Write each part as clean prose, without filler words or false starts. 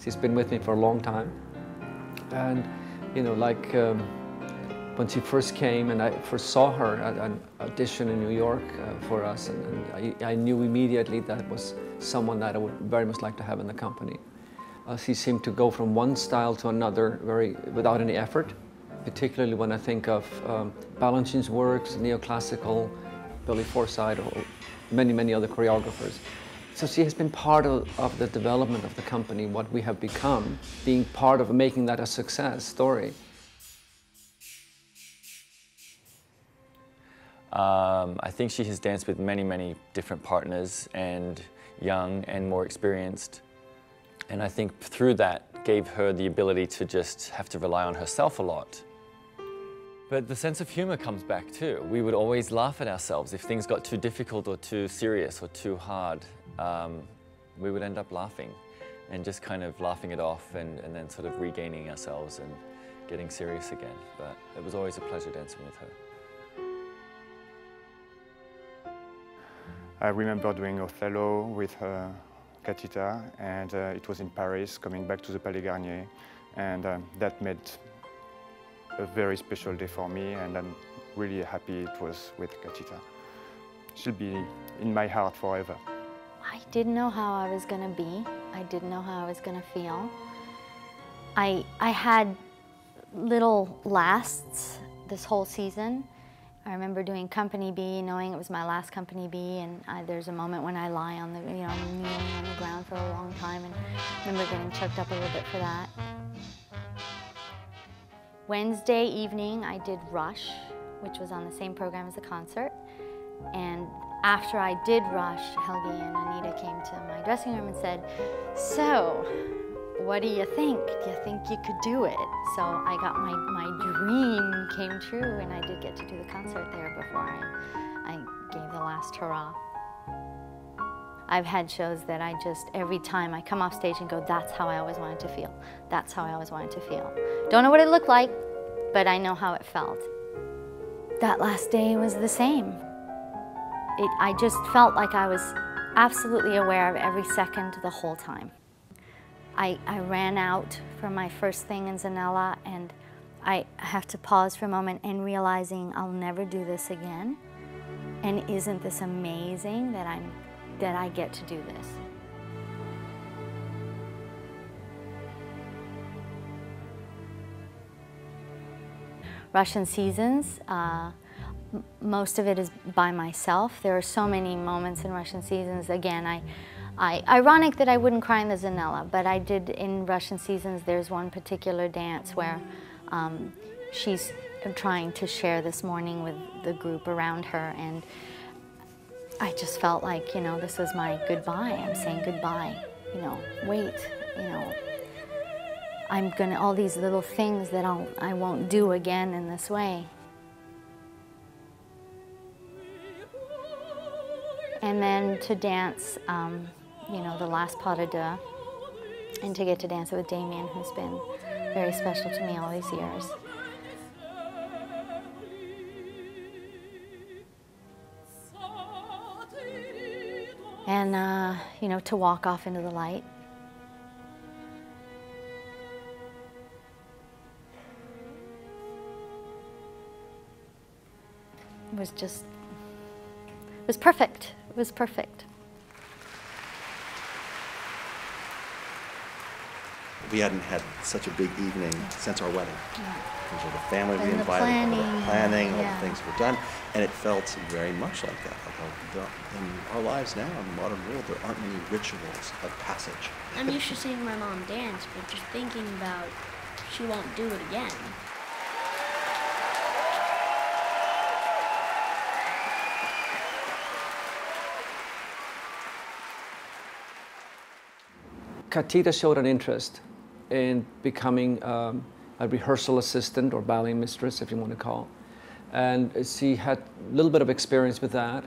She's been with me for a long time. And, you know, like when she first came and I first saw her at an audition in New York for us, and I knew immediately that was someone that I would very much like to have in the company. She seemed to go from one style to another without any effort, particularly when I think of Balanchine's works, neoclassical, Billy Forsythe, or many other choreographers. So she has been part of the development of the company, what we have become, being part of making that a success story. I think she has danced with many different partners, and young and more experienced. And I think through that gave her the ability to just have to rely on herself a lot. But the sense of humor comes back too. We would always laugh at ourselves. If things got too difficult or too serious or too hard, we would end up laughing and just kind of laughing it off and then sort of regaining ourselves and getting serious again. But it was always a pleasure dancing with her. I remember doing Othello with Katita, and it was in Paris, coming back to the Palais Garnier, and that made a very special day for me, and I'm really happy it was with Katita. She'll be in my heart forever. I didn't know how I was going to be. I didn't know how I was going to feel. I had little lasts this whole season. I remember doing Company B, knowing it was my last Company B, and there's a moment when I lie on the, kneeling on the ground for a long time, and I remember getting choked up a little bit for that. Wednesday evening, I did Rush, which was on the same program as the concert, and after I did Rush, Helgi and Anita came to my dressing room and said, "So, what do you think? Do you think you could do it?" So I got my dream came true, and I did get to do the concert there before I gave the last hurrah. I've had shows that I just, every time I come off stage and go, that's how I always wanted to feel. That's how I always wanted to feel. Don't know what it looked like, but I know how it felt. That last day was the same. I just felt like I was absolutely aware of every second the whole time. I ran out for my first thing in Zanella, and I have to pause for a moment and realizing I'll never do this again. And isn't this amazing that I get to do this? Russian Seasons, most of it is by myself. There are so many moments in Russian Seasons. Again, ironic that I wouldn't cry in the Zanella, but I did in Russian Seasons. There's one particular dance where she's trying to share this morning with the group around her, and I just felt like, this is my goodbye. I'm saying goodbye. Wait, I'm gonna, all these little things that I won't do again in this way. And then to dance, the last pas de deux, and to get to dance it with Damien, who's been very special to me all these years. And, to walk off into the light. It was just, it was perfect. It was perfect. We hadn't had such a big evening since our wedding. Yeah. In terms of the family we And the invited, all the planning, all yeah. the things were done, and it felt very much like that. In our lives now, in the modern world, there aren't many rituals of passage. I'm used to seeing my mom dance, but just thinking about she won't do it again. Katita showed an interest in becoming a rehearsal assistant or ballet mistress, if you want to call. And she had a little bit of experience with that.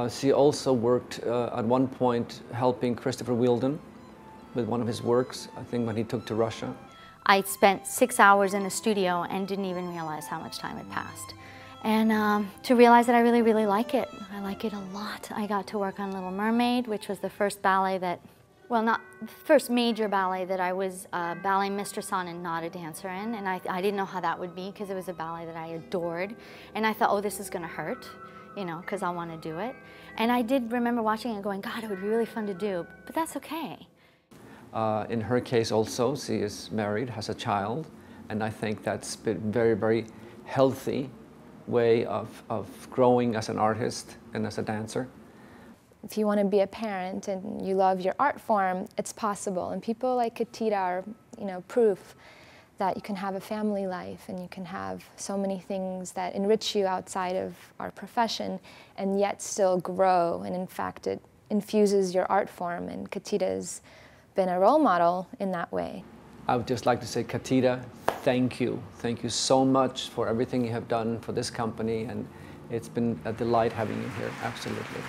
She also worked at one point helping Christopher Wheeldon with one of his works, I think when he took to Russia. I spent 6 hours in a studio and didn't even realize how much time had passed. And to realize that I really, really like it. I like it a lot. I got to work on Little Mermaid, which was the first ballet that Well, not first major ballet that I was a ballet mistress on and not a dancer in, and I didn't know how that would be because it was a ballet that I adored, and I thought, oh, this is going to hurt, you know, because I want to do it. And I did remember watching it and going, God, it would be really fun to do, but that's okay. In her case also, she is married, has a child, and I think that's been very, very healthy way of growing as an artist and as a dancer. If you want to be a parent and you love your art form, it's possible. And people like Katita are, you know, proof that you can have a family life and you can have so many things that enrich you outside of our profession and yet still grow. And in fact, it infuses your art form, and Katita's been a role model in that way. I would just like to say, Katita, thank you. Thank you so much for everything you have done for this company, and it's been a delight having you here, absolutely.